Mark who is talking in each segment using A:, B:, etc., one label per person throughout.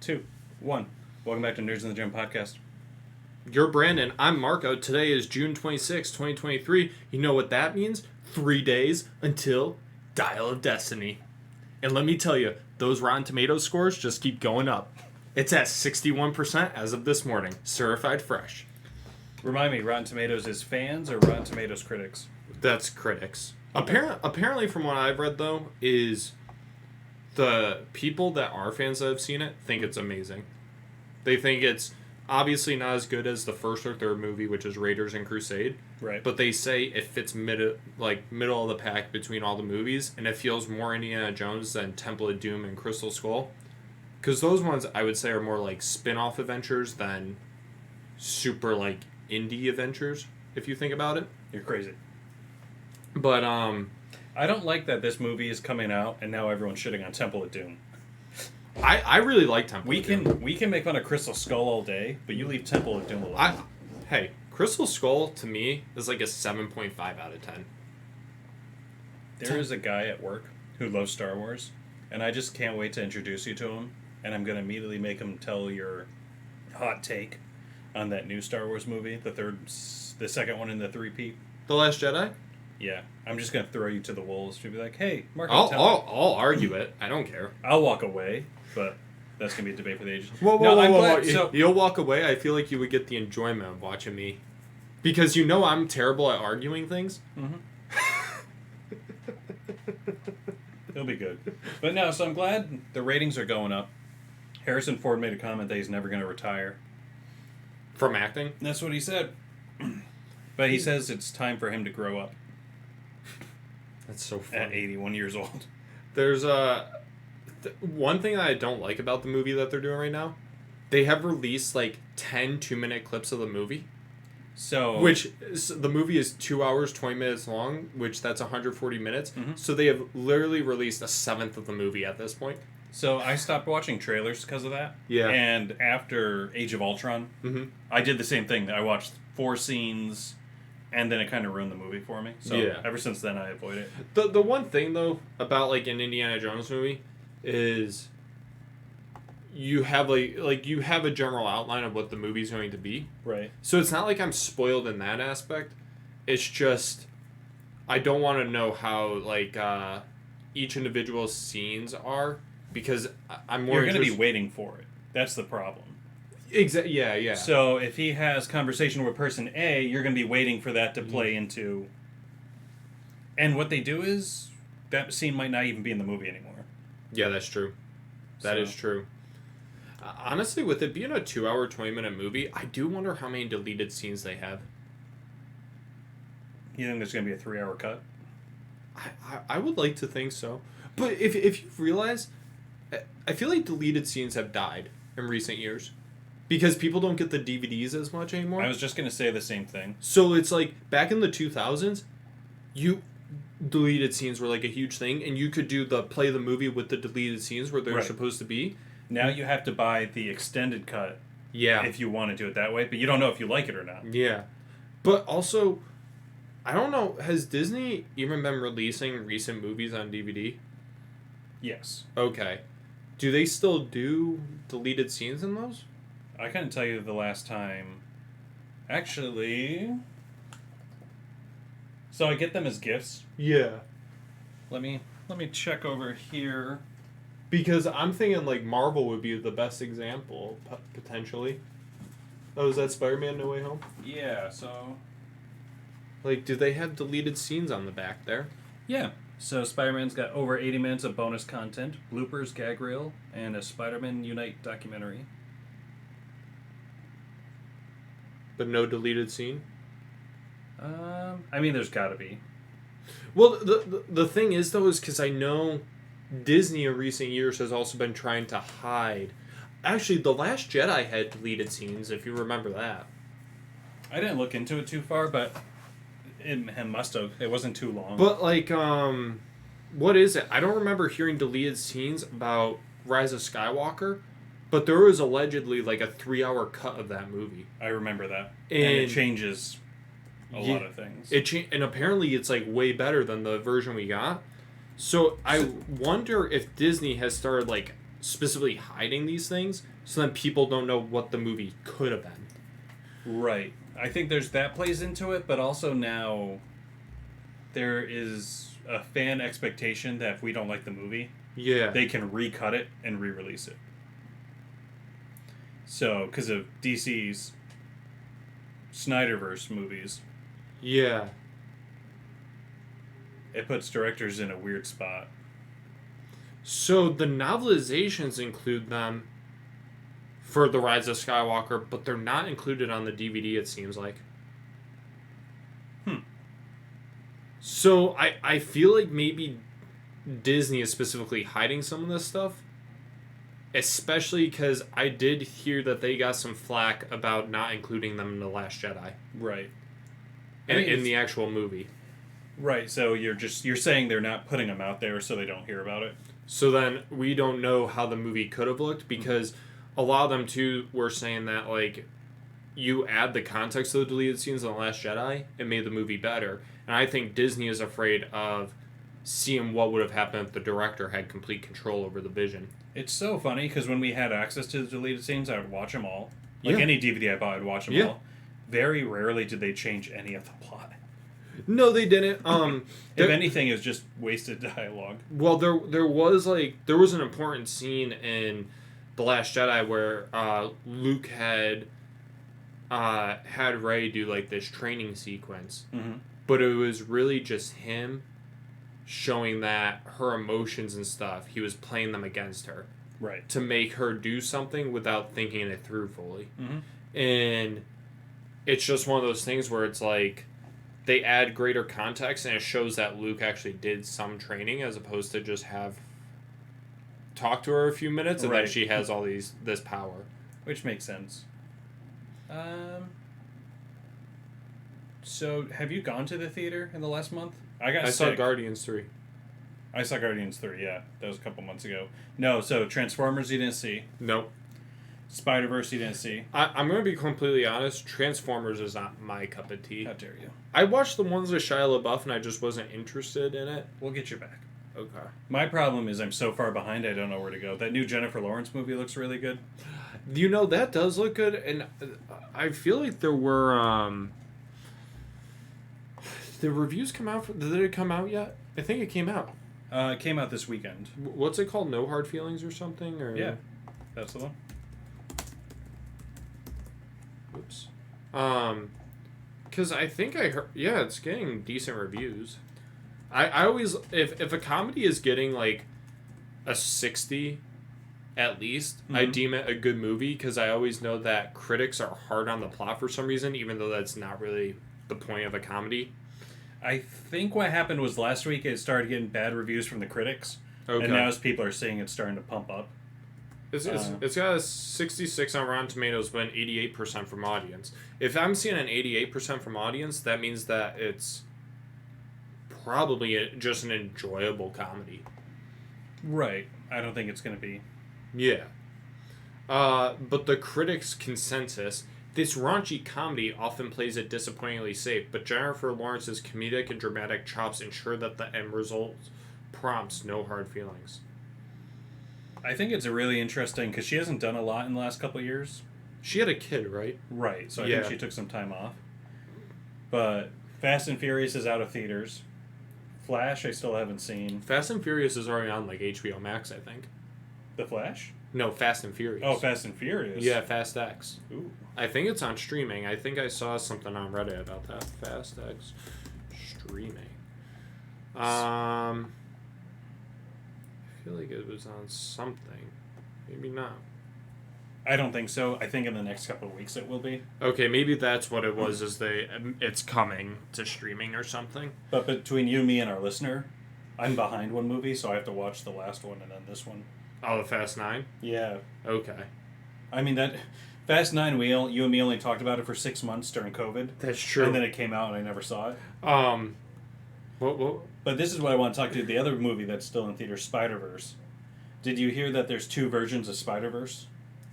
A: 2, 1. Welcome back to Nerds in the Gym podcast.
B: You're Brandon. I'm Marco. Today is June 26, 2023. You know what that means? 3 days until Dial of Destiny. And let me tell you, those Rotten Tomatoes scores just keep going up. It's at 61% as of this morning. Certified fresh.
A: Remind me, Rotten Tomatoes is fans or Rotten Tomatoes critics?
B: That's critics. Apparently, from what I've read, though, is the people that are fans that have seen it think it's amazing. They think it's obviously not as good as the first or third movie, which is Raiders and Crusade.
A: Right.
B: But they say it fits middle of the pack between all the movies, and it feels more Indiana Jones than Temple of Doom and Crystal Skull. Because those ones, I would say, are more like spin-off adventures than super, like, indie adventures, if you think about it.
A: You're crazy.
B: But,
A: I don't like that this movie is coming out and now everyone's shitting on Temple of Doom.
B: I really like Temple of Doom.
A: We can make fun of Crystal Skull all day, but you leave Temple of Doom alone.
B: Hey, Crystal Skull, to me, is like a 7.5 out of 10.
A: There is a guy at work who loves Star Wars, and I just can't wait to introduce you to him, and I'm going to immediately make him tell your hot take on that new Star Wars movie, the second one in the three-peat.
B: The Last Jedi?
A: Yeah, I'm just going to throw you to the wolves to be like, hey, Mark,
B: I'll argue it. I don't care.
A: I'll walk away, but that's going to be a debate for the ages.
B: Whoa. You'll walk away. I feel like you would get the enjoyment of watching me. Because you know I'm terrible at arguing things.
A: Mm-hmm. It'll be good. But no, so I'm glad the ratings are going up. Harrison Ford made a comment that he's never going to retire.
B: From acting?
A: That's what he said. But he says it's time for him to grow up.
B: That's so funny.
A: At 81 years old.
B: There's one thing that I don't like about the movie that they're doing right now. They have released like 10 2-minute clips of the movie.
A: So,
B: which the movie is 2 hours 20 minutes long, which that's 140 minutes.
A: Mm-hmm.
B: So they have literally released a seventh of the movie at this point.
A: So I stopped watching trailers because of that.
B: Yeah.
A: And after Age of Ultron, I did the same thing. I watched 4 scenes, and then it kind of ruined the movie for me. So ever since then, I avoid it.
B: The one thing though about like an Indiana Jones movie is you have you have a general outline of what the movie's going to be.
A: Right.
B: So it's not like I'm spoiled in that aspect. It's just I don't want to know how each individual scenes are because I'm more.
A: You're going to be waiting for it. That's the problem.
B: Exactly. Yeah.
A: So if he has conversation with person A, you're going to be waiting for that to play into. And what they do is that scene might not even be in the movie anymore.
B: Yeah, that's true. That is true. Honestly, with it being a 2-hour, 20-minute movie, I do wonder how many deleted scenes they have.
A: You think there's going to be a 3-hour cut?
B: I would like to think so. But if you've realized, I feel like deleted scenes have died in recent years. Because people don't get the DVDs as much anymore.
A: I was just going to say the same thing.
B: So it's like, back in the 2000s, deleted scenes were like a huge thing, and you could do play the movie with the deleted scenes where they're supposed to be.
A: Now you have to buy the extended cut.
B: Yeah.
A: If you want to do it that way, but you don't know if you like it or not.
B: Yeah. But also, I don't know, has Disney even been releasing recent movies on DVD?
A: Yes.
B: Okay. Do they still do deleted scenes in those?
A: I couldn't tell you the last time. Actually, so I get them as gifts.
B: Yeah.
A: Let me check over here.
B: Because I'm thinking like Marvel would be the best example, potentially. Oh, is that Spider-Man No Way Home?
A: Yeah, so...
B: Like, do they have deleted scenes on the back there?
A: Yeah. So Spider-Man's got over 80 minutes of bonus content, bloopers, gag reel, and a Spider-Man Unite documentary.
B: But no deleted scene?
A: I mean, there's gotta be.
B: Well, the thing is, though, is because I know Disney in recent years has also been trying to hide. Actually, The Last Jedi had deleted scenes, if you remember that.
A: I didn't look into it too far, but it must have. It wasn't too long.
B: But, like, what is it? I don't remember hearing deleted scenes about Rise of Skywalker, but there was allegedly, like, a 3-hour cut of that movie.
A: I remember that. And it changes a lot of things.
B: And apparently it's, like, way better than the version we got. So I wonder if Disney has started, like, specifically hiding these things so then people don't know what the movie could have been.
A: Right. I think there's that plays into it, but also now there is a fan expectation that if we don't like the movie,
B: Yeah.
A: they can recut it and re-release it. So, because of DC's Snyderverse movies,
B: Yeah.
A: it puts directors in a weird spot.
B: So the novelizations include them for The Rise of Skywalker, but they're not included on the DVD, it seems like. So I feel like maybe Disney is specifically hiding some of this stuff. Especially because I did hear that they got some flack about not including them in The Last Jedi.
A: Right.
B: In the actual movie.
A: Right, so you're saying they're not putting them out there so they don't hear about it?
B: So then we don't know how the movie could have looked, because a lot of them too were saying that, like, you add the context of the deleted scenes in The Last Jedi, it made the movie better. And I think Disney is afraid of seeing what would have happened if the director had complete control over the vision.
A: It's so funny, because when we had access to the deleted scenes, I would watch them all. Like
B: Yeah.
A: any DVD I bought, I'd watch them all. Very rarely did they change any of the plot.
B: No, they didn't.
A: If anything, it was just wasted dialogue.
B: Well, there was an important scene in The Last Jedi where Luke had Rey do like this training sequence, but it was really just him showing that her emotions and stuff, he was playing them against her,
A: right,
B: to make her do something without thinking it through fully. And it's just one of those things where it's like they add greater context and it shows that Luke actually did some training as opposed to just have talk to her a few minutes and then she has all this power.
A: Which makes sense. So, have you gone to the theater in the last month? I
B: saw Guardians 3.
A: I saw Guardians 3, yeah. That was a couple months ago. No, so Transformers you didn't see.
B: Nope.
A: Spider-Verse you didn't see.
B: I'm going to be completely honest. Transformers is not my cup of tea.
A: How dare you.
B: I watched the ones with Shia LaBeouf and I just wasn't interested in it.
A: We'll get you back.
B: Okay.
A: My problem is I'm so far behind I don't know where to go. That new Jennifer Lawrence movie looks really good.
B: You know, that does look good, and I feel like there were the reviews come out. Did it come out yet? I think it came out.
A: It came out this weekend.
B: What's it called? No Hard Feelings or something? Or
A: yeah, that's the one.
B: Oops. Because I think I heard. Yeah, it's getting decent reviews. I always if a comedy is getting like a 60 at least, I deem it a good movie, because I always know that critics are hard on the plot for some reason, even though that's not really the point of a comedy.
A: I think what happened was last week it started getting bad reviews from the critics, and now as people are seeing it's starting to pump up.
B: It's got a 66 on Rotten Tomatoes, but an 88% from audience. If I'm seeing an 88% from audience, that means that it's probably just an enjoyable comedy.
A: Right. I don't think it's going to be.
B: Yeah. But the critics' consensus, this raunchy comedy often plays it disappointingly safe, but Jennifer Lawrence's comedic and dramatic chops ensure that the end result prompts no hard feelings.
A: I think it's a really interesting, because she hasn't done a lot in the last couple of years.
B: She had a kid, right?
A: Right, so I think she took some time off. But Fast and Furious is out of theaters. Flash I still haven't seen.
B: Fast and Furious is already on like HBO Max, I think.
A: The Flash?
B: No, Fast and Furious.
A: Oh, Fast and Furious.
B: Yeah, Fast X.
A: Ooh.
B: I think it's on streaming. I think I saw something on Reddit about that. Fast X streaming. I feel like it was on something. Maybe not.
A: I don't think so. I think in the next couple of weeks it will be.
B: Okay, maybe that's what it was. It's coming to streaming or something.
A: But between you, me, and our listener, I'm behind one movie, so I have to watch the last one and then this one.
B: Oh, the Fast 9?
A: Yeah.
B: Okay.
A: I mean, that Fast 9, you and me only talked about it for 6 months during COVID.
B: That's true.
A: And then it came out and I never saw it.
B: What?
A: But this is what I want to talk to you. The other movie that's still in theaters, Spider-Verse. Did you hear that there's 2 versions of Spider-Verse?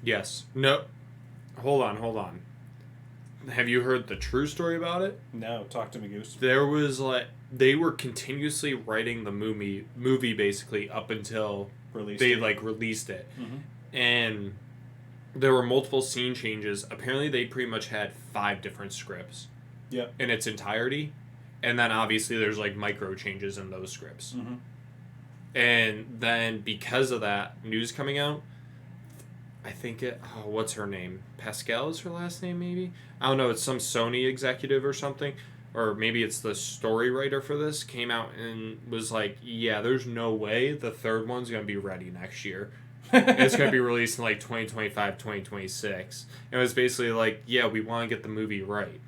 B: Yes. No. Hold on. Have you heard the true story about it?
A: No. Talk to me, Goose.
B: There was they were continuously writing the movie basically up until
A: released
B: they
A: it.
B: like released it,
A: Mhm.
B: and there were multiple scene changes. Apparently, they pretty much had 5 different scripts.
A: Yep.
B: In its entirety, and then obviously there's like micro changes in those scripts.
A: Mm-hmm.
B: And then because of that news coming out, I think what's her name? Pascal is her last name, maybe? I don't know, it's some Sony executive or something. Or maybe it's the story writer for this, came out and was like, yeah, there's no way the third one's going to be ready next year. It's going to be released in like 2025, 2026. And it was basically like, yeah, we want to get the movie right.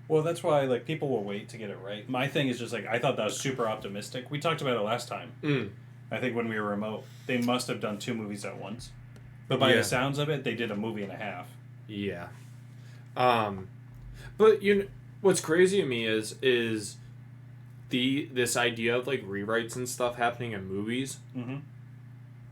A: Well, that's why like people will wait to get it right. My thing is just like I thought that was super optimistic. We talked about it last time. I think when we were remote, they must have done 2 movies at once. But by the sounds of it, they did a movie and a half.
B: Yeah. But you know, what's crazy to me is this idea of like rewrites and stuff happening in movies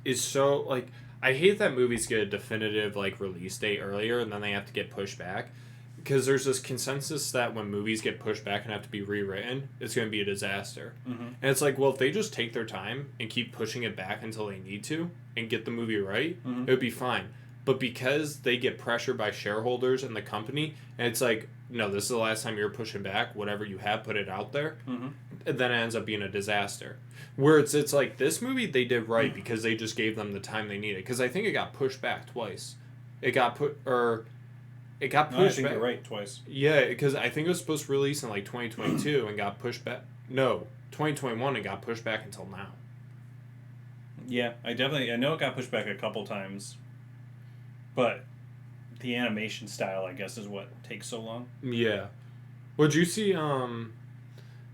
B: is so like I hate that movies get a definitive like release date earlier and then they have to get pushed back. Because there's this consensus that when movies get pushed back and have to be rewritten, it's going to be a disaster. And it's like, well, if they just take their time and keep pushing it back until they need to and get the movie right, it would be fine. But because they get pressure by shareholders and the company, and it's like, no, this is the last time you're pushing back, whatever you have, put it out there, and then it ends up being a disaster. Where it's like, this movie they did right because they just gave them the time they needed. Because I think it got pushed back twice. It got pushed
A: I think
B: back.
A: you're right, twice.
B: Yeah, because I think it was supposed to release in like 2022 and got pushed back. No, 2021 and got pushed back until now.
A: Yeah, I know it got pushed back a couple times, but the animation style, I guess, is what takes so long.
B: Yeah. Would you see?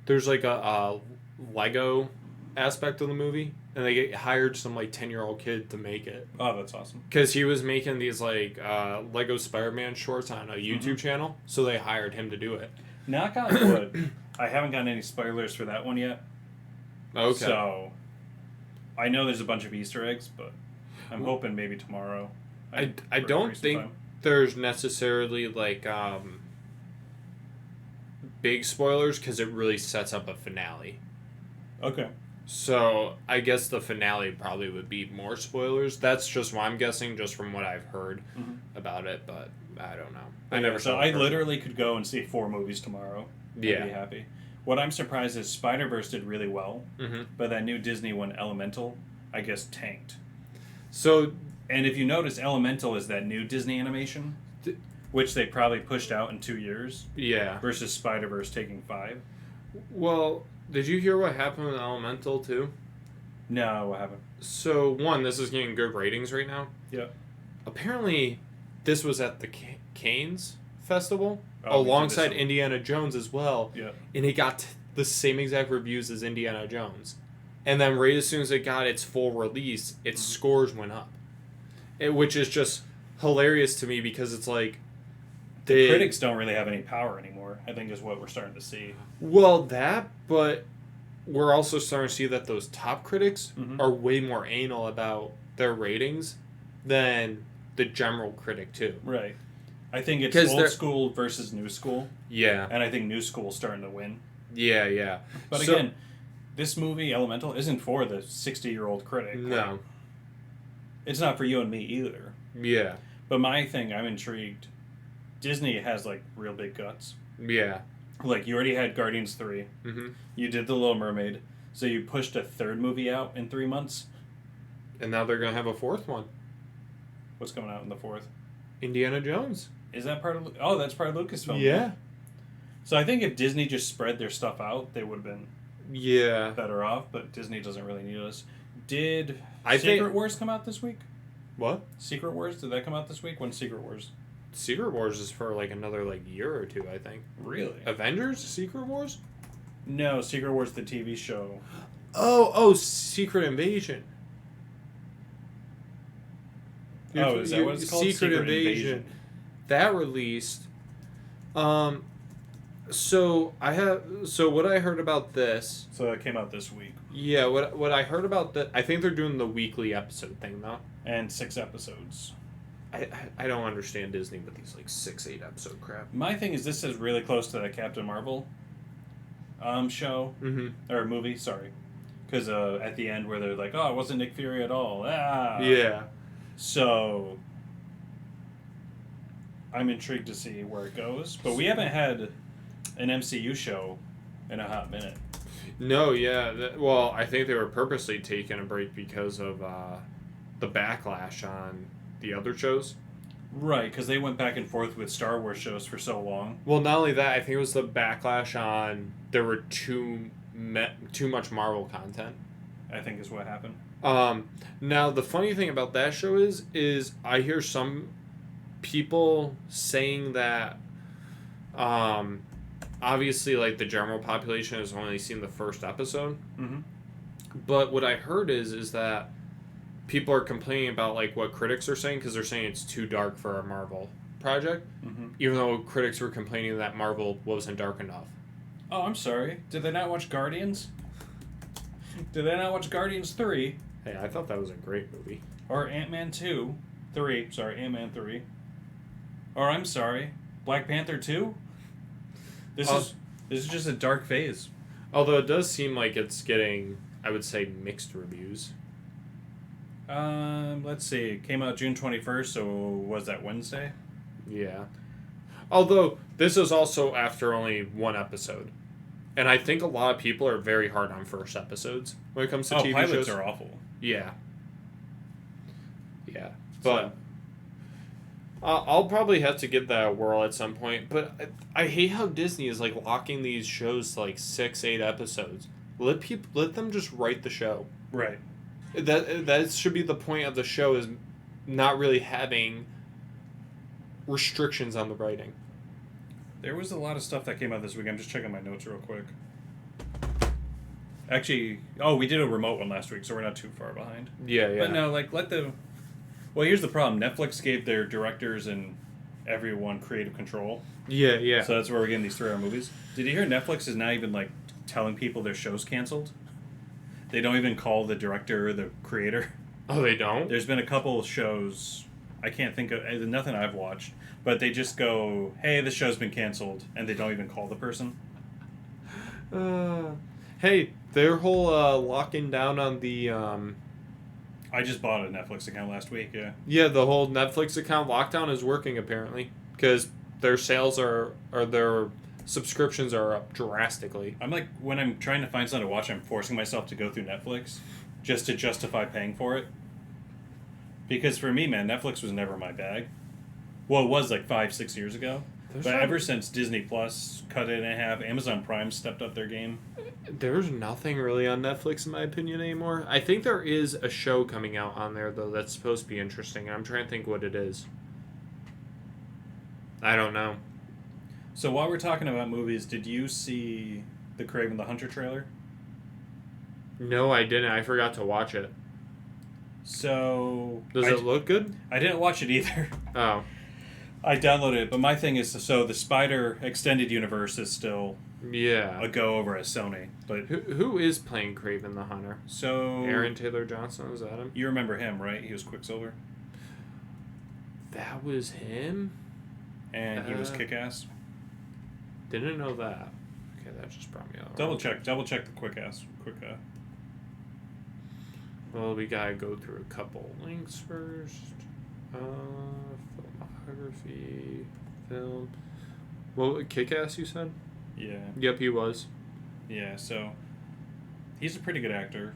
B: There's like a Lego aspect of the movie, and they hired some like 10-year-old kid to make it.
A: Oh, that's awesome.
B: Because he was making these like Lego Spider-Man shorts on a YouTube channel, so they hired him to do it.
A: Knock on wood. I haven't gotten any spoilers for that one yet.
B: Okay.
A: So, I know there's a bunch of Easter eggs, but I'm hoping maybe tomorrow.
B: I don't think there's necessarily like big spoilers because it really sets up a finale.
A: Okay.
B: So I guess the finale probably would be more spoilers. That's just what I'm guessing, just from what I've heard about it. But I don't know. I never.
A: So I literally could go and see 4 movies tomorrow.
B: Yeah.
A: I'd be happy. What I'm surprised is Spider-Verse did really well, but that new Disney one, Elemental, I guess tanked.
B: So,
A: and if you notice, Elemental is that new Disney animation, which they probably pushed out in 2 years.
B: Yeah.
A: Versus Spider-Verse taking 5.
B: Well, did you hear what happened with Elemental too?
A: No, I haven't.
B: So, one, this is getting good ratings right now.
A: Yeah.
B: Apparently, this was at the Cannes Festival alongside Indiana Jones as well.
A: Yeah.
B: And it got the same exact reviews as Indiana Jones. And then right as soon as it got its full release, its scores went up. Which is just hilarious to me because it's like...
A: The critics don't really have any power anymore, I think is what we're starting to see.
B: Well, that, but we're also starting to see that those top critics are way more anal about their ratings than the general critic, too.
A: Right. I think it's old school versus new school.
B: Yeah.
A: And I think new school's starting to win.
B: Yeah, yeah.
A: But again, this movie, Elemental, isn't for the 60-year-old critic.
B: No.
A: Like, it's not for you and me either.
B: Yeah.
A: But my thing, I'm intrigued. Disney has, like, real big guts.
B: Yeah.
A: Like, you already had Guardians 3. You did The Little Mermaid. So you pushed a 3rd movie out in 3 months.
B: And now they're going to have a 4th one.
A: What's coming out in the 4th?
B: Indiana Jones.
A: Is that part of... Oh, that's part of Lucasfilm.
B: Yeah.
A: So I think if Disney just spread their stuff out, they would have been better off. But Disney doesn't really need us. Did Secret Wars come out this week?
B: What?
A: Secret Wars? Did that come out this week? When's Secret Wars?
B: Secret Wars is for like another like year or 2, I think.
A: Really?
B: Avengers? Secret Wars?
A: No, Secret Wars, the TV show.
B: Oh, Secret Invasion.
A: Oh, is that what it's called?
B: Secret Invasion. That released. So what I heard about this.
A: So it came out this week.
B: Yeah, what I heard about that, I think they're doing the weekly episode thing though.
A: And 6 episodes.
B: I don't understand Disney with these like 6-8 episode crap.
A: My thing is this is really close to the Captain Marvel show or movie, sorry. Because at the end where they're like, oh, it wasn't Nick Fury at all. Ah.
B: Yeah.
A: So I'm intrigued to see where it goes. But we haven't had an MCU show in a hot minute.
B: No, yeah. Well, I think they were purposely taking a break because of the backlash on the other shows.
A: Right, because they went back and forth with Star Wars shows for so long.
B: Well, not only that, I think it was the backlash on there were too much Marvel content.
A: I think is what happened.
B: Now the funny thing about that show is I hear some people saying that, obviously, like, the general population has only seen the first episode.
A: Mm-hmm.
B: But what I heard is that people are complaining about, like, what critics are saying because they're saying it's too dark for a Marvel project, even though critics were complaining that Marvel wasn't dark enough.
A: Oh, I'm sorry. Did they not watch Guardians? Did they not watch Guardians 3?
B: Hey, I thought that was a great movie.
A: Or Ant-Man 2? 3. Sorry, Ant-Man 3. Or, I'm sorry, Black Panther 2? This is just a dark phase.
B: Although it does seem like it's getting, I would say, mixed reviews.
A: Let's see. It came out June 21st, so was that Wednesday?
B: Yeah. Although, this is also after only one episode. And I think a lot of people are very hard on first episodes when it comes to TV
A: pilots
B: shows.
A: are awful.
B: Yeah. Yeah. But I'll probably have to give that a whirl at some point. But I hate how Disney is, like, locking these shows to, like, 6-8 episodes. Let them just write the show.
A: Right.
B: That should be the point of the show, is not really having restrictions on the writing.
A: There was a lot of stuff that came out this week. I'm just checking my notes real quick. Actually, we did a remote one last week, so we're not too far behind.
B: Yeah.
A: But no, like, well, here's the problem. Netflix gave their directors and everyone creative control.
B: Yeah.
A: So that's where we're getting these 3-hour movies. Did you hear Netflix is not even, like, telling people their show's canceled? They don't even call the director or the creator.
B: Oh, they don't?
A: There's been a couple of shows, I can't think of, nothing I've watched, but they just go, hey, the show's been canceled, and they don't even call the person.
B: Hey, their whole locking down on the...
A: I just bought a Netflix account last week, yeah.
B: Yeah, the whole Netflix account lockdown is working, apparently, because their sales or their subscriptions are up drastically.
A: I'm like, when I'm trying to find something to watch, I'm forcing myself to go through Netflix just to justify paying for it. Because for me, man, Netflix was never my bag. Well, it was like 5-6 years ago. But ever since Disney Plus cut it in half, Amazon Prime stepped up their game.
B: There's nothing really on Netflix, in my opinion, anymore. I think there is a show coming out on there, though, that's supposed to be interesting. I'm trying to think what it is. I don't know.
A: So while we're talking about movies, did you see the Kraven the Hunter trailer?
B: No, I didn't. I forgot to watch it.
A: So...
B: Does it look good?
A: I didn't watch it either.
B: Oh.
A: I downloaded it, but my thing is, so the Spider Extended Universe is still
B: a
A: go over at Sony. But
B: who is playing Kraven the Hunter?
A: So...
B: Aaron Taylor Johnson, is that him?
A: You remember him, right? He was Quicksilver.
B: That was him?
A: And he was Kick-Ass.
B: Didn't know that. Okay, that just brought me out.
A: Double check the Quick-Ass.
B: Well, we gotta go through a couple links first. Filmography, film. Well, Kick-Ass, you said?
A: Yeah.
B: Yep, he was.
A: Yeah, so he's a pretty good actor.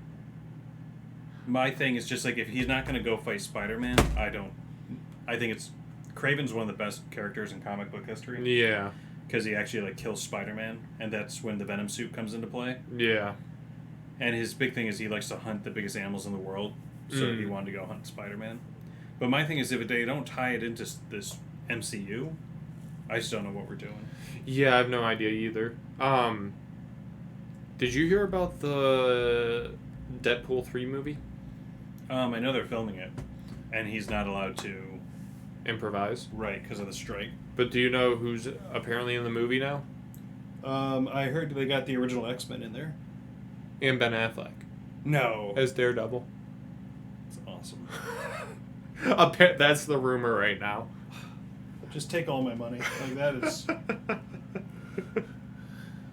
A: My thing is just like, if he's not going to go fight Spider-Man, I think it's Kraven's one of the best characters in comic book history.
B: Yeah.
A: Because he actually like kills Spider-Man, and that's when the Venom suit comes into play.
B: Yeah.
A: And his big thing is he likes to hunt the biggest animals in the world, so he wanted to go hunt Spider-Man. But my thing is, if they don't tie it into this MCU, I just don't know what we're doing.
B: Yeah, I have no idea either. Did you hear about the Deadpool 3 movie?
A: I know they're filming it, and he's not allowed to
B: improvise.
A: Right, because of the strike.
B: But do you know who's apparently in the movie now?
A: I heard they got the original X-Men in there.
B: And Ben Affleck.
A: No.
B: As Daredevil.
A: That's awesome.
B: That's the rumor right now.
A: Just take all my money. Like, that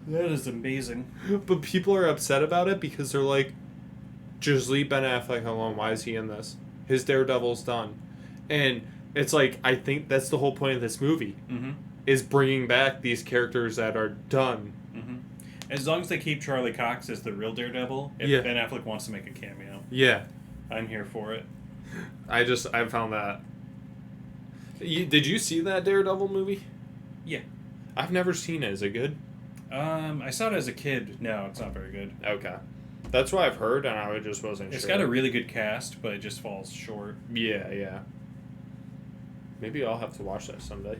A: is amazing.
B: But people are upset about it because they're like, just leave Ben Affleck alone. Why is he in this? His Daredevil's done. And it's like, I think that's the whole point of this movie, is bringing back these characters that are done.
A: As long as they keep Charlie Cox as the real Daredevil, if Ben Affleck wants to make a cameo, I'm here for it.
B: I found that. Did you see that Daredevil movie?
A: Yeah.
B: I've never seen it. Is it good?
A: I saw it as a kid. No, it's not very good.
B: Okay. That's what I've heard, and I just wasn't sure.
A: It's got a really good cast, but it just falls short.
B: Yeah. Maybe I'll have to watch that someday.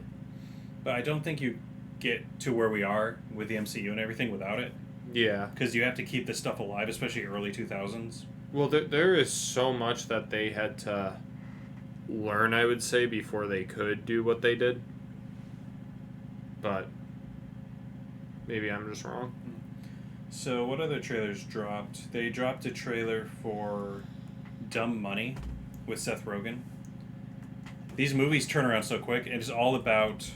A: But I don't think you get to where we are with the MCU and everything without it.
B: Yeah.
A: Because you have to keep this stuff alive, especially early 2000s.
B: Well, there is so much that they had to learn, I would say, before they could do what they did. But maybe I'm just wrong.
A: So what other trailers dropped? They dropped a trailer for Dumb Money with Seth Rogen. These movies turn around so quick. It is all about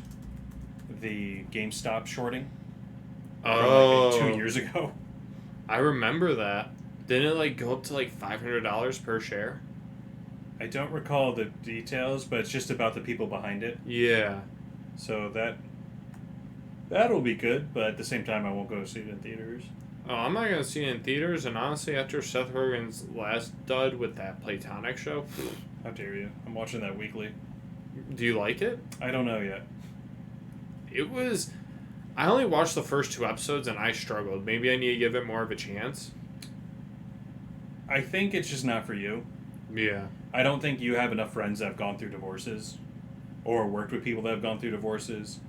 A: the GameStop shorting.
B: Oh.
A: Like 2 years ago.
B: I remember that. Didn't it go up to $500 per share?
A: I don't recall the details, but it's just about the people behind it.
B: Yeah.
A: So that'll be good, but at the same time I won't go see it in theaters.
B: Oh, I'm not going to see it in theaters, and honestly, after Seth Rogen's last dud with that Platonic show...
A: How dare you? I'm watching that weekly.
B: Do you like it?
A: I don't know yet.
B: It was... I only watched the first 2 episodes, and I struggled. Maybe I need to give it more of a chance.
A: I think it's just not for you.
B: Yeah.
A: I don't think you have enough friends that have gone through divorces or worked with people that have gone through divorces.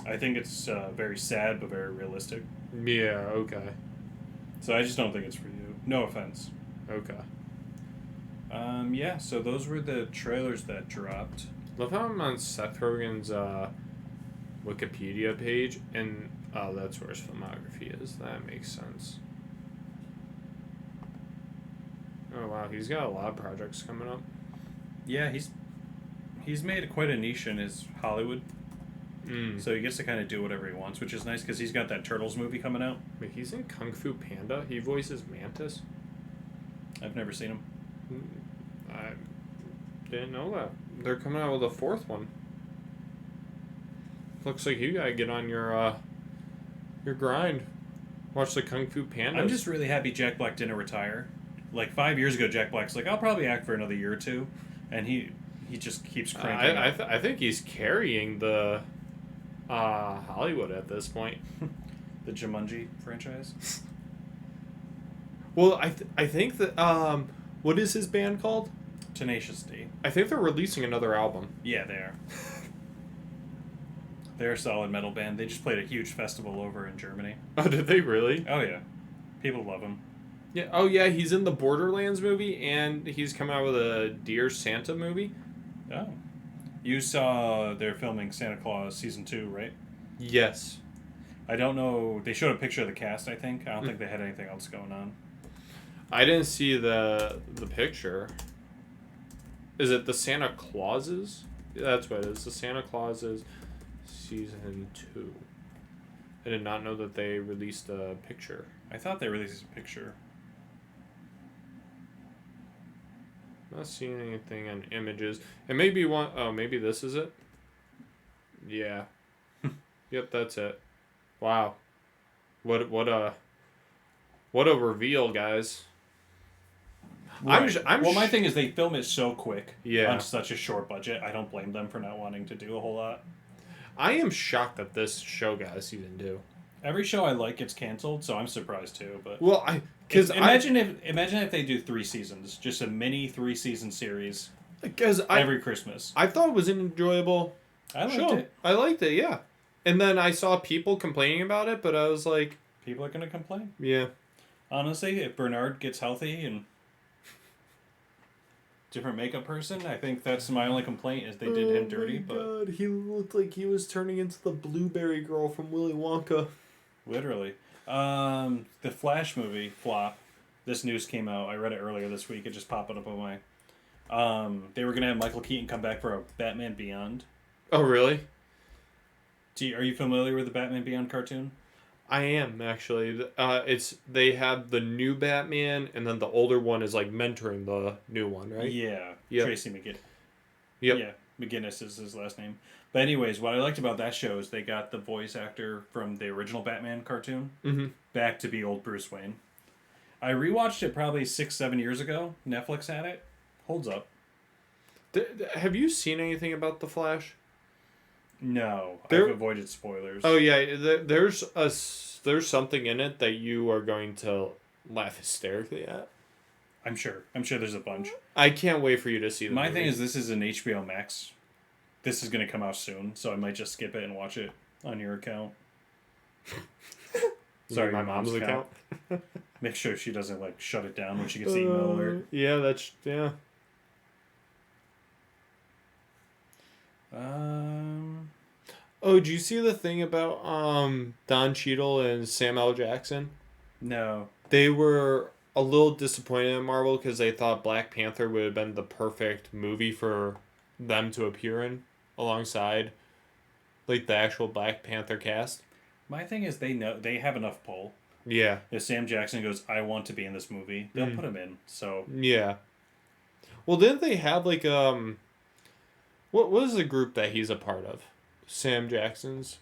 A: I think it's very sad but very realistic.
B: Yeah, okay.
A: So I just don't think it's for you. No offense.
B: Okay.
A: Yeah, so those were the trailers that dropped.
B: Love how I'm on Seth Rogen's Wikipedia page, and that's where his filmography is. That makes sense. Oh wow, he's got a lot of projects coming up.
A: Yeah, he's made quite a niche in his Hollywood. So he gets to kind of do whatever he wants, which is nice because he's got that Turtles movie coming out.
B: Wait, he's in Kung Fu Panda? He voices Mantis?
A: I've never seen him.
B: I didn't know that. They're coming out with a 4th one. Looks like you gotta get on your grind. Watch the Kung Fu Panda.
A: I'm just really happy Jack Black didn't retire. 5 years ago, Jack Black's like, I'll probably act for another year or two, and he just keeps cranking.
B: I think he's carrying the Hollywood at this point.
A: The Jumanji franchise.
B: Well, I think that what is his band called?
A: Tenacious D.
B: I think they're releasing another album.
A: Yeah, they are. They're a solid metal band. They just played a huge festival over in Germany.
B: Oh, did they really?
A: Oh yeah, people love him.
B: Yeah. Oh yeah, he's in the Borderlands movie, and he's come out with a Dear Santa movie.
A: Oh. You saw they're filming Santa Claus Season 2, right?
B: Yes.
A: I don't know. They showed a picture of the cast, I think. I don't think they had anything else going on.
B: I didn't see the picture. Is it the Santa Clauses? That's what it is. The Santa Clauses Season 2. I did not know that they released a picture.
A: I thought they released a picture.
B: Not seeing anything on images. And maybe one... Oh, maybe this is it? Yeah. Yep, that's it. Wow. What a reveal, guys.
A: Right. My thing is they film it so quick on such a short budget. I don't blame them for not wanting to do a whole lot.
B: I am shocked that this show got a season 2.
A: Every show I like gets canceled, so I'm surprised too. But imagine if they do 3 seasons, just a mini 3-season series. Every Christmas.
B: I thought it was an enjoyable
A: show. It.
B: I liked it, yeah. And then I saw people complaining about it, but I was like,
A: people are gonna complain.
B: Yeah.
A: Honestly, if Bernard gets healthy and different makeup person, I think that's my only complaint is they did him dirty.
B: God, he looked like he was turning into the blueberry girl from Willy Wonka.
A: Literally. The Flash movie flop. This news came out. I read it earlier this week. It just popped up on my. They were gonna have Michael Keaton come back for a Batman Beyond.
B: Oh really?
A: Are you familiar with the Batman Beyond cartoon?
B: I am actually. They have the new Batman, and then the older one is like mentoring the new one, right?
A: Yeah,
B: Yep.
A: Tracy McGinn.
B: Yep.
A: Yeah, McGinnis is his last name. But anyways, what I liked about that show is they got the voice actor from the original Batman cartoon
B: Mm-hmm.
A: back to be old Bruce Wayne. I rewatched it probably 6-7 years ago. Netflix had it. Holds up.
B: Have you seen anything about the Flash?
A: No,
B: There-
A: I've avoided spoilers.
B: Oh yeah, there's something in it that you are going to laugh hysterically at.
A: I'm sure. I'm sure there's a bunch.
B: I can't wait for you to see the
A: My
B: movie.
A: thing is, this is an HBO Max. This is going to come out soon, so I might just skip it and watch it on your account. Sorry,
B: my mom's account.
A: Make sure she doesn't like shut it down when she gets the email alert.
B: Yeah. Oh, did you see the thing about Don Cheadle and Sam L. Jackson?
A: No.
B: They were a little disappointed in Marvel because they thought Black Panther would have been the perfect movie for them to appear in alongside like the actual Black Panther cast.
A: My thing is, they have enough pull.
B: Yeah.
A: If Sam Jackson goes, I want to be in this movie, they'll put him in. So
B: Yeah. Well, didn't they have like what was the group that he's a part of? Sam Jackson's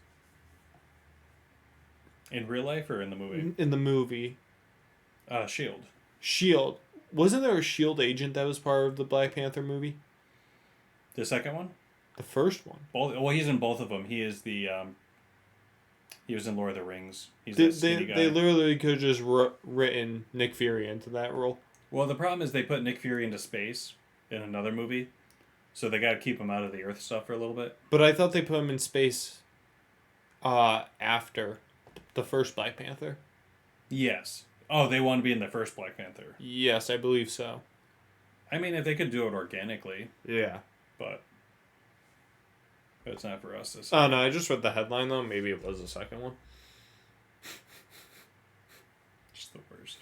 A: in real life or in the movie?
B: in the movie.
A: Shield.
B: Shield. Wasn't there a Shield agent that was part of the Black Panther movie?
A: The second one?
B: The first one.
A: Well, he's in both of them. He is the he was in Lord of the Rings. He's
B: They,
A: that skinny guy.
B: they literally could have just written Nick Fury into that role.
A: Well, the problem is they put Nick Fury into space in another movie, so they got to keep him out of the Earth stuff for a little bit.
B: But I thought they put him in space after the first Black Panther.
A: Yes. Oh, they want to be in the first Black Panther.
B: Yes, I believe so.
A: I mean, if they could do it organically,
B: Yeah.
A: but it's not for us. This.
B: Oh, no, I just read the headline, though. Maybe it was the second one.
A: Just the worst.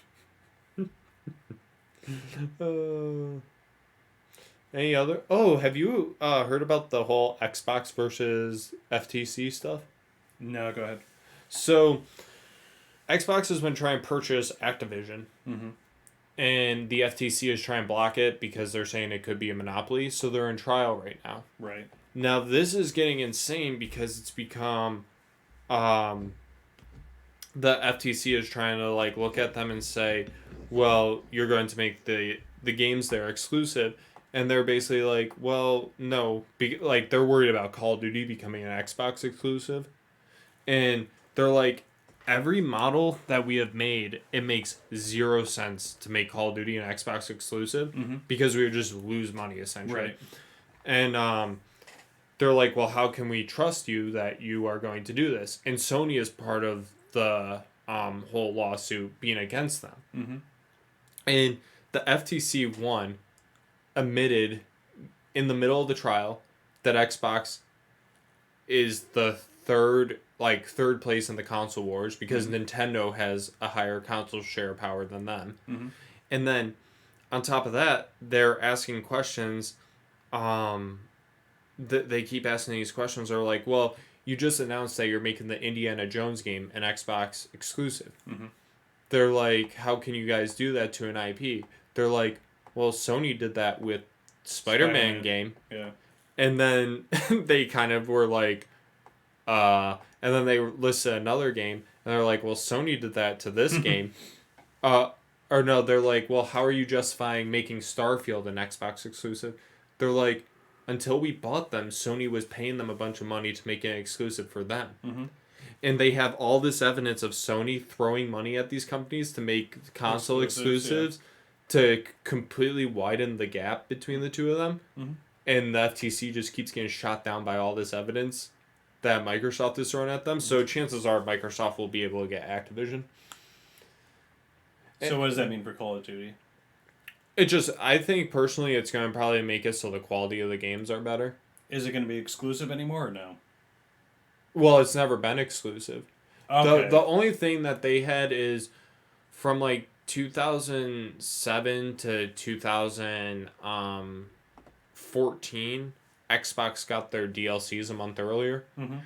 B: Any other? Oh, have you heard about the whole Xbox versus FTC stuff?
A: No, go ahead.
B: So, Xbox has been trying to purchase Activision,
A: Mm-hmm.
B: and the FTC is trying to block it because they're saying it could be a monopoly, so they're in trial right now.
A: Right.
B: Now, this is getting insane because it's become... the FTC is trying to like look at them and say, well, you're going to make the games there exclusive. And they're basically like, well, no. Like, they're worried about Call of Duty becoming an Xbox exclusive. And they're like, every model that we have made, it makes 0 sense to make Call of Duty an Xbox exclusive because we would just lose money, essentially.
A: Right.
B: And they're like, well, how can we trust you that you are going to do this? And Sony is part of the whole lawsuit being against them.
A: Mm-hmm.
B: And the FTC admitted in the middle of the trial that Xbox is the third place in the console wars because Nintendo has a higher console share power than them.
A: Mm-hmm.
B: And then on top of that, they're asking questions. They keep asking these questions. They're like, well, you just announced that you're making the Indiana Jones game an Xbox exclusive.
A: Mm-hmm.
B: They're like, how can you guys do that to an IP? They're like, well, Sony did that with Spider-Man game.
A: Yeah.
B: And then they kind of were like, and then they listed another game, and they're like, well, Sony did that to this game. Or no, they're like, well, how are you justifying making Starfield an Xbox exclusive? They're like, until we bought them, Sony was paying them a bunch of money to make it exclusive for them.
A: Mm-hmm.
B: And they have all this evidence of Sony throwing money at these companies to make console exclusives to completely widen the gap between the two of them.
A: Mm-hmm.
B: And the FTC just keeps getting shot down by all this evidence that Microsoft is throwing at them. So chances are Microsoft will be able to get Activision.
A: So what does that mean for Call of Duty?
B: I think personally it's going to probably make it so the quality of the games are better.
A: Is it going to be exclusive anymore or no?
B: Well, it's never been exclusive.
A: Okay.
B: The only thing that they had is from like 2007 to 2014, Xbox got their DLCs a month earlier.
A: Mm-hmm.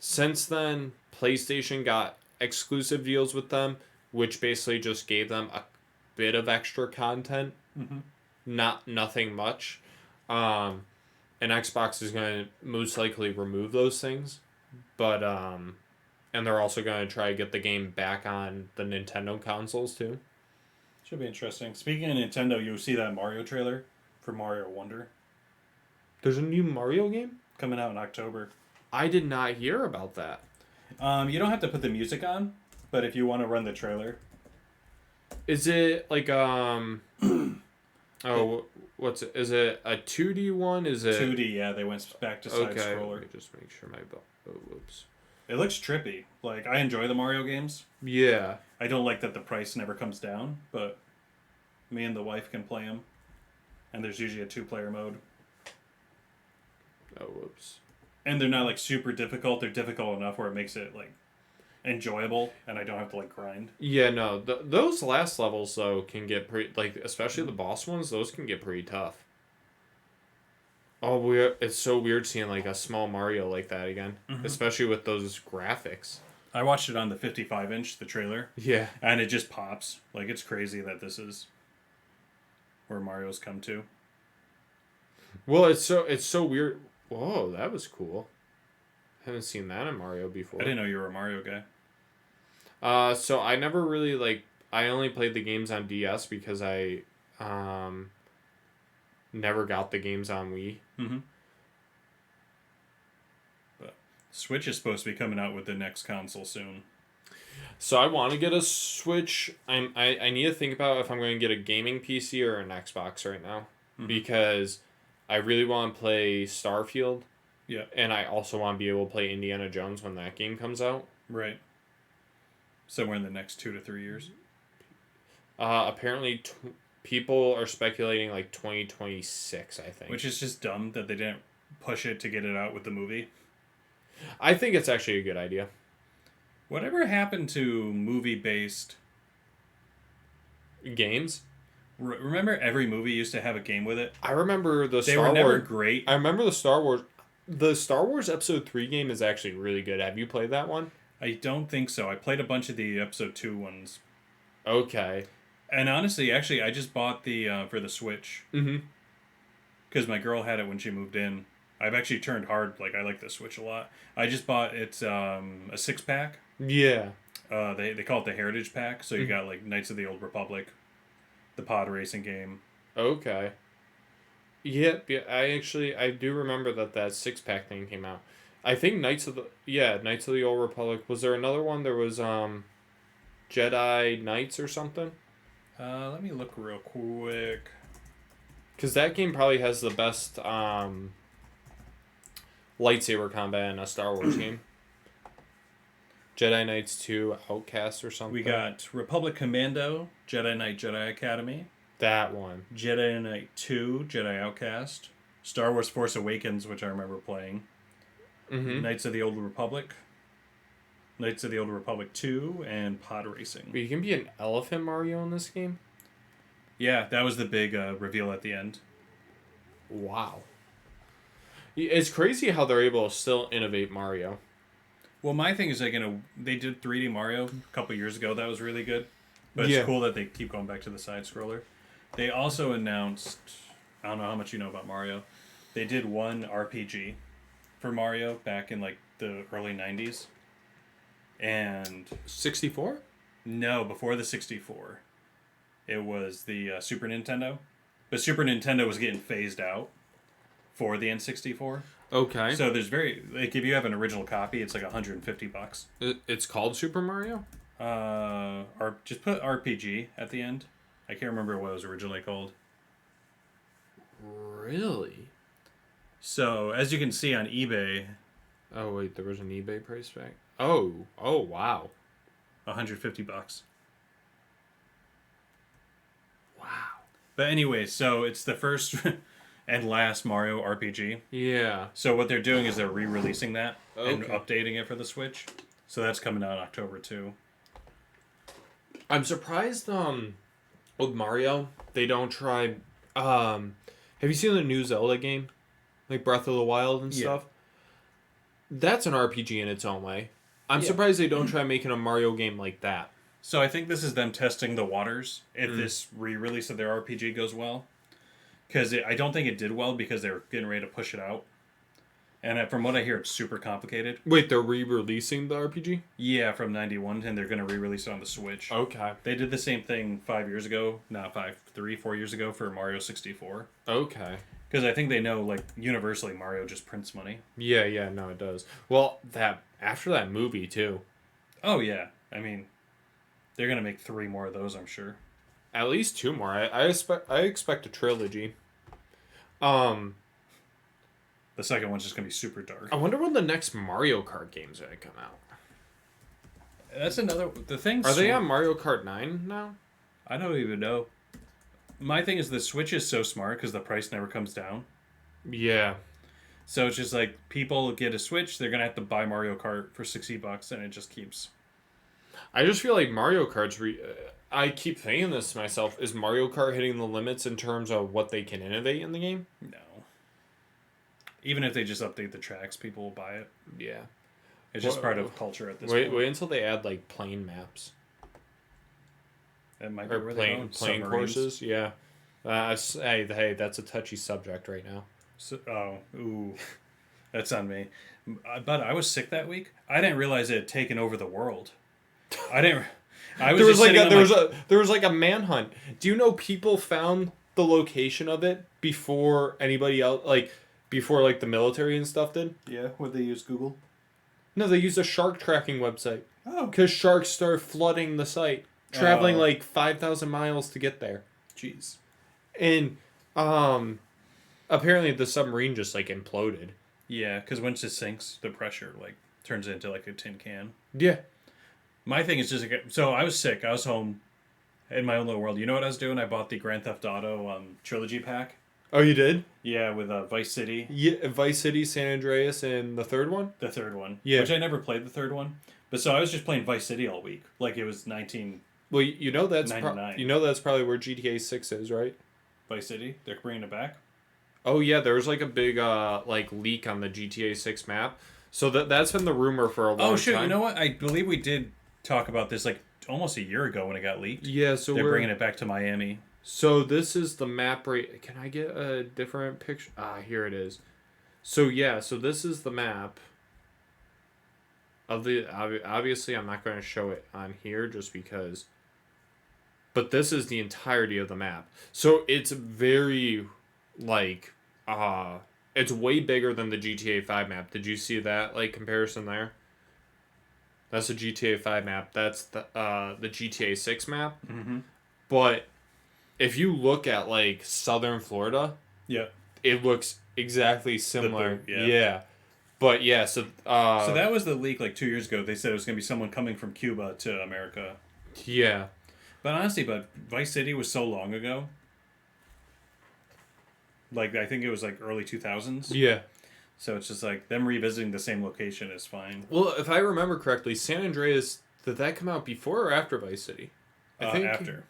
B: Since then, PlayStation got exclusive deals with them, which basically just gave them a bit of extra content.
A: Mm-hmm.
B: Nothing much. And Xbox is going to most likely remove those things. But, and they're also going to try to get the game back on the Nintendo consoles, too.
A: Should be interesting. Speaking of Nintendo, you'll see that Mario trailer for Mario Wonder.
B: There's a new Mario game?
A: Coming out in October.
B: I did not hear about that.
A: You don't have to put the music on, but if you want to run the trailer.
B: Is it like, oh, what's it? Is it a 2D one? Is it
A: 2D? Yeah, they went back to side scroller.
B: Let me just make sure my whoops.
A: It looks trippy. Like, I enjoy the Mario games.
B: Yeah.
A: I don't like that the price never comes down, but me and the wife can play them. And there's usually a 2-player mode.
B: Oh, whoops.
A: And they're not like super difficult. They're difficult enough where it makes it like enjoyable, and I don't have to like grind.
B: Yeah, no. Those last levels though can get pretty, like, especially the boss ones. Those can get pretty tough. Oh, it's so weird seeing like a small Mario like that again, especially with those graphics.
A: I watched it on the 55-inch, the trailer.
B: Yeah.
A: And it just pops. Like, it's crazy that this is where Mario's come to.
B: Well, it's so weird. Whoa, that was cool. Haven't seen that in Mario before.
A: I didn't know you were a Mario guy.
B: So I never really I only played the games on DS because I never got the games on Wii.
A: Mm-hmm. But Switch is supposed to be coming out with the next console soon.
B: So I want to get a Switch. I need to think about if I'm going to get a gaming PC or an Xbox right now. Mm-hmm. Because I really want to play Starfield.
A: Yeah.
B: And I also want to be able to play Indiana Jones when that game comes out.
A: Right. Somewhere in the next 2 to 3 years.
B: Apparently people are speculating like 2026, I think.
A: Which is just dumb that they didn't push it to get it out with the movie.
B: I think it's actually a good idea.
A: Whatever happened to movie-based
B: games?
A: Remember every movie used to have a game with it?
B: I remember
A: They were never great.
B: I remember the Star Wars. The Star Wars Episode 3 game is actually really good. Have you played that one?
A: I don't think so. I played a bunch of the Episode 2 ones.
B: Okay.
A: And honestly, actually, I just bought the for the Switch.
B: Mm-hmm.
A: Because my girl had it when she moved in. I've actually turned hard. Like, I like the Switch a lot. I just bought it's a 6-pack.
B: Yeah.
A: They call it the Heritage Pack. So you got like Knights of the Old Republic, the pod racing game.
B: Okay. Yep. Yeah, I do remember that 6-pack thing came out. I think Knights of the Old Republic. Was there another one? There was Jedi Knights or something.
A: Let me look real quick.
B: Because that game probably has the best lightsaber combat in a Star Wars game. Jedi Knights 2, Outcast or something.
A: We got Republic Commando, Jedi Knight Jedi Academy.
B: That one.
A: Jedi Knight 2, Jedi Outcast. Star Wars Force Awakens, which I remember playing.
B: Mm-hmm.
A: Knights of the Old Republic. Knights of the Old Republic 2, and pod racing.
B: But you can be an elephant Mario in this game?
A: Yeah, that was the big reveal at the end.
B: Wow. It's crazy how they're able to still innovate Mario.
A: Well, my thing is, like, they did 3D Mario a couple years ago. That was really good. But it's cool that they keep going back to the side-scroller. They also announced... I don't know how much you know about Mario. They did one RPG for Mario back in, like, the early 90s. And...
B: 64?
A: No, before the 64. It was the Super Nintendo. But Super Nintendo was getting phased out for the N64.
B: Okay.
A: So there's if you have an original copy, it's like $150.
B: It's called Super Mario?
A: Or just put RPG at the end. I can't remember what it was originally called.
B: Really?
A: So as you can see on eBay.
B: Oh wait, there was an eBay price tag. Oh wow.
A: $150.
B: Wow.
A: But anyway, so it's the first and last Mario RPG.
B: Yeah.
A: So what they're doing is they're re-releasing that and
B: Okay.
A: updating it for the Switch. So that's coming out in October too.
B: I'm surprised with Mario they don't try have you seen the new Zelda game? Like Breath of the Wild and stuff? That's an RPG in its own way. I'm
A: Yeah.
B: surprised they don't try making a Mario game like that.
A: So I think this is them testing the waters if this re-release of their RPG goes well. Because I don't think it did well because they were getting ready to push it out. And from what I hear, it's super complicated.
B: Wait, they're re-releasing the RPG?
A: Yeah, from 91, and they're going to re-release it on the Switch.
B: Okay.
A: They did the same thing 5 years ago. Not 4 years ago for Mario 64.
B: Okay.
A: Because I think they know, like, universally Mario just prints money.
B: Yeah, no, it does. Well, after that movie, too.
A: Oh, yeah. I mean, they're going to make 3 more of those, I'm sure.
B: At least 2 more. I expect a trilogy.
A: The second one's just going to be super dark.
B: I wonder when the next Mario Kart game's going to come out.
A: That's another... The thing...
B: Are they on Mario Kart 9 now?
A: I don't even know. My thing is the Switch is so smart because the price never comes down.
B: Yeah.
A: So it's just like people get a Switch, they're going to have to buy Mario Kart for $60 and it just keeps...
B: I just feel like Mario Kart's... I keep thinking this to myself. Is Mario Kart hitting the limits in terms of what they can innovate in the game?
A: No. Even if they just update the tracks, people will buy it.
B: Yeah.
A: It's just part of culture at this point.
B: Wait until they add like plane maps.
A: That might be
B: Or
A: where
B: plane
A: Submarines.
B: courses. Yeah. Hey, that's a touchy subject right now.
A: Ooh. That's on me. But I was sick that week. I didn't realize it had taken over the world. I didn't... I was
B: there was like a manhunt. Do you know people found the location of it before anybody else, like before like the military and stuff did?
A: Yeah, would they use Google?
B: No, they used a shark tracking website.
A: Oh.
B: Because sharks started flooding the site, traveling like 5,000 miles to get there.
A: Jeez.
B: And apparently the submarine just like imploded.
A: Yeah, because once it sinks, the pressure like turns it into like a tin can.
B: Yeah.
A: My thing is just so I was sick. I was home in my own little world. You know what I was doing? I bought the Grand Theft Auto trilogy pack.
B: Oh, you did?
A: Yeah, with Vice City.
B: Yeah, Vice City, San Andreas, and the third one?
A: The third one.
B: Yeah.
A: Which I never played the third one. But so I was just playing Vice City all week. Like it was 19...
B: Well, you know that's that's probably where GTA 6 is, right?
A: Vice City? They're bringing it back?
B: Oh, yeah, there was like a big like leak on the GTA 6 map. So that's been the rumor for a long time.
A: Oh, shoot. You know what? I believe we did talk about this like almost a year ago when it got leaked.
B: Yeah, so
A: they're bringing it back to Miami.
B: So this is the map right... Can I get a different picture? Here it is. So yeah, so this is the map of the... Obviously, I'm not going to show it on here just because... But this is the entirety of the map. So it's very, like... it's way bigger than the GTA 5 map. Did you see that, like, comparison there? That's the GTA 5 map. That's the GTA 6 map.
A: Mm-hmm.
B: But if you look at like southern Florida,
A: yeah,
B: it looks exactly similar.
A: Yeah.
B: But yeah, so
A: so that was the leak like 2 years ago. They said it was going to be someone coming from Cuba to America.
B: Yeah.
A: But honestly, Vice City was so long ago. Like I think it was like early 2000s.
B: Yeah.
A: So it's just like them revisiting the same location is fine.
B: Well, if I remember correctly, San Andreas, did that come out before or after Vice City?
A: I think after.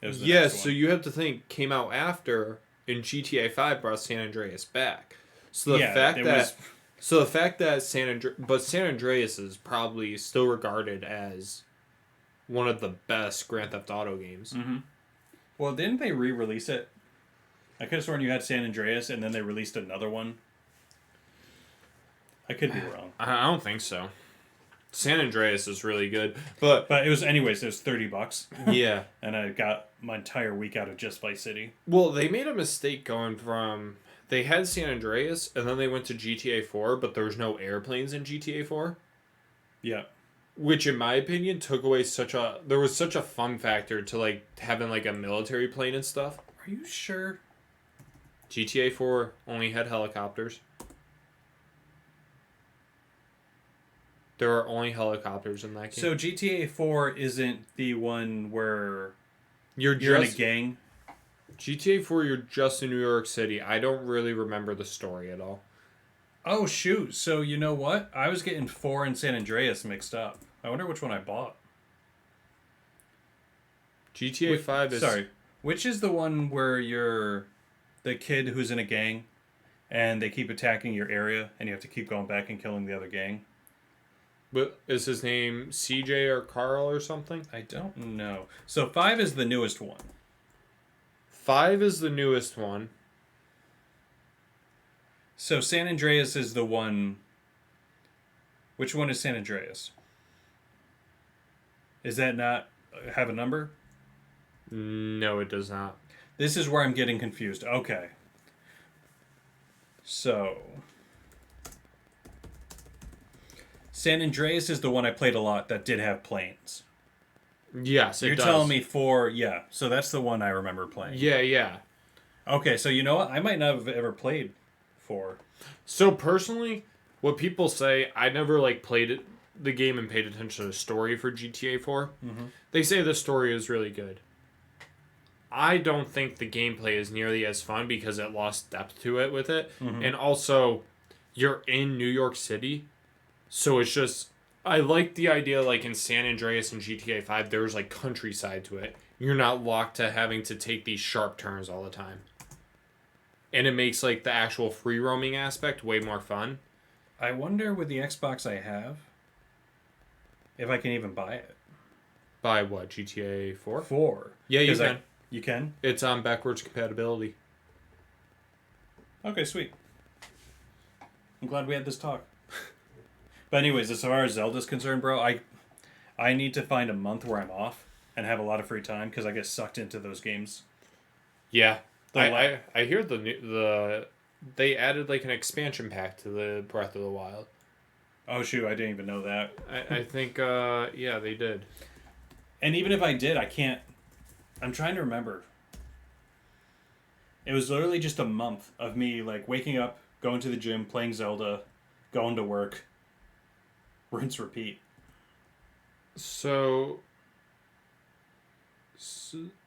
A: It was the
B: yeah,
A: next
B: so
A: one.
B: you have to think came out after, and GTA 5 brought San Andreas back. So the fact that San Andreas is probably still regarded as one of the best Grand Theft Auto games.
A: Mm-hmm. Well, didn't they re-release it? I could have sworn you had San Andreas, and then they released another one. I could be wrong.
B: I don't think so. San Andreas is really good, but
A: it was $30.
B: Yeah,
A: and I got my entire week out of just Vice City.
B: Well, they made a mistake going from they had San Andreas and then they went to GTA 4, but there was no airplanes in GTA 4.
A: Yeah,
B: which in my opinion took away there was such a fun factor to like having like a military plane and stuff.
A: Are you sure?
B: GTA 4 only had helicopters. There are only helicopters in that game.
A: So GTA 4 isn't the one where
B: you're
A: in a gang?
B: GTA 4, you're just in New York City. I don't really remember the story at all.
A: Oh, shoot. So you know what? I was getting 4 and San Andreas mixed up. I wonder which one I bought.
B: GTA 5 is...
A: Sorry. Which is the one where you're the kid who's in a gang and they keep attacking your area and you have to keep going back and killing the other gang?
B: But is his name CJ or Carl or something?
A: I don't know. So 5 is the newest one.
B: 5 is the newest one.
A: So San Andreas is the one. Which one is San Andreas? Is that not have a number?
B: No, it does not.
A: This is where I'm getting confused. Okay. So San Andreas is the one I played a lot that did have planes.
B: Yes, it
A: You're
B: does.
A: telling me 4, yeah. So that's the one I remember playing.
B: Yeah.
A: Okay, so you know what? I might not have ever played 4.
B: So personally, what people say, I never played the game and paid attention to the story for GTA 4.
A: Mm-hmm.
B: They say the story is really good. I don't think the gameplay is nearly as fun because it lost depth to it with it.
A: Mm-hmm.
B: And also, you're in New York City, so it's just... I like the idea, in San Andreas and GTA 5, there's, countryside to it. You're not locked to having to take these sharp turns all the time. And it makes, the actual free-roaming aspect way more fun.
A: I wonder with the Xbox I have, if I can even buy it.
B: By what, GTA 4?
A: 4.
B: Yeah, you can.
A: You can?
B: It's on backwards compatibility.
A: Okay, sweet. I'm glad we had this talk. But anyways, as far as Zelda's concerned, bro, I need to find a month where I'm off and have a lot of free time because I get sucked into those games.
B: Yeah. I hear they added an expansion pack to the Breath of the Wild.
A: Oh shoot, I didn't even know that.
B: I think yeah, they did.
A: And even if I did, I can't. I'm trying to remember. It was literally just a month of me waking up, going to the gym, playing Zelda, going to work, rinse, repeat.
B: So,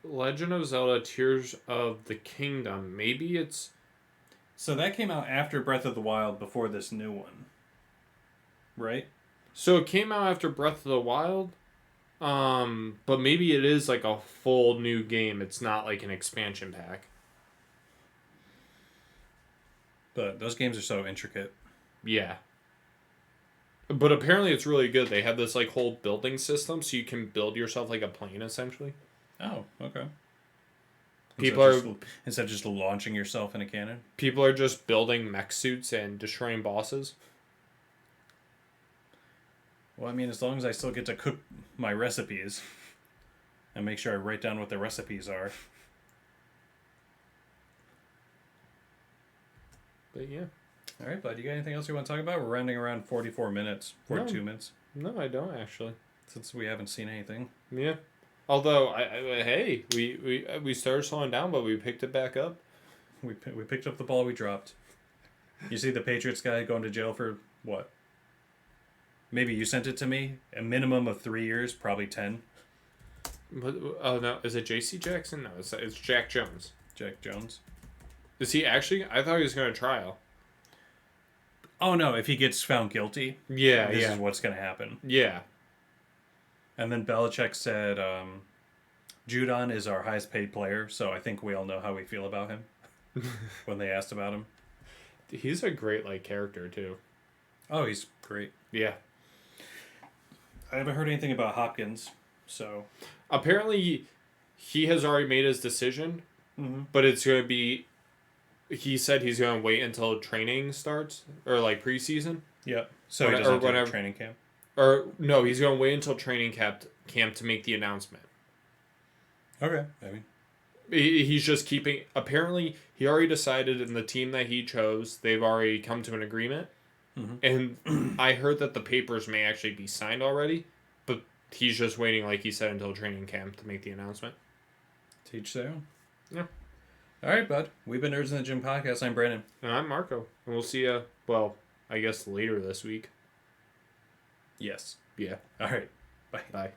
B: Legend of Zelda: Tears of the Kingdom. Maybe it's...
A: So that came out after Breath of the Wild, before this new one. Right?
B: So it came out after Breath of the Wild, but maybe it is a full new game. It's not an expansion pack.
A: But those games are so intricate.
B: Yeah. But apparently it's really good. They have this whole building system, so you can build yourself a plane essentially.
A: Oh, okay. Instead of just launching yourself in a cannon.
B: People are just building mech suits and destroying bosses.
A: Well, I mean, as long as I still get to cook my recipes and make sure I write down what the recipes are.
B: But yeah.
A: All right, bud. You got anything else you want to talk about? We're rounding around 44 minutes, 42 minutes.
B: No, I don't actually.
A: Since we haven't seen anything.
B: Yeah. Although, hey, we started slowing down, but we picked it back up.
A: We picked up the ball we dropped. You see the Patriots guy going to jail for what? Maybe you sent it to me. A minimum of 3 years, probably 10.
B: But, oh no, is it J.C. Jackson? No, it's Jack Jones.
A: Jack Jones.
B: Is he actually? I thought he was going to trial.
A: Oh no! If he gets found guilty,
B: this
A: is what's going to happen.
B: Yeah.
A: And then Belichick said, Judon is our highest paid player, so I think we all know how we feel about him when they asked about him.
B: He's a great character too.
A: Oh, he's great.
B: Yeah.
A: I haven't heard anything about Hopkins, so...
B: Apparently, he has already made his decision, but it's going to be... He said he's going to wait until training starts, or preseason.
A: Yep. So he doesn't do training camp?
B: Or, no, he's going to wait until training camp to make the announcement.
A: Okay, maybe.
B: He's just keeping... Apparently, he already decided in the team that he chose, they've already come to an agreement. And I heard that the papers may actually be signed already, but he's just waiting, like he said, until training camp to make the announcement.
A: Teach their own.
B: Yeah.
A: All right, bud. We've been Nerds in the Gym podcast. I'm Brandon.
B: And I'm Marco. And we'll see you, well, I guess later this week.
A: Yes.
B: Yeah.
A: All right. Bye.
B: Bye.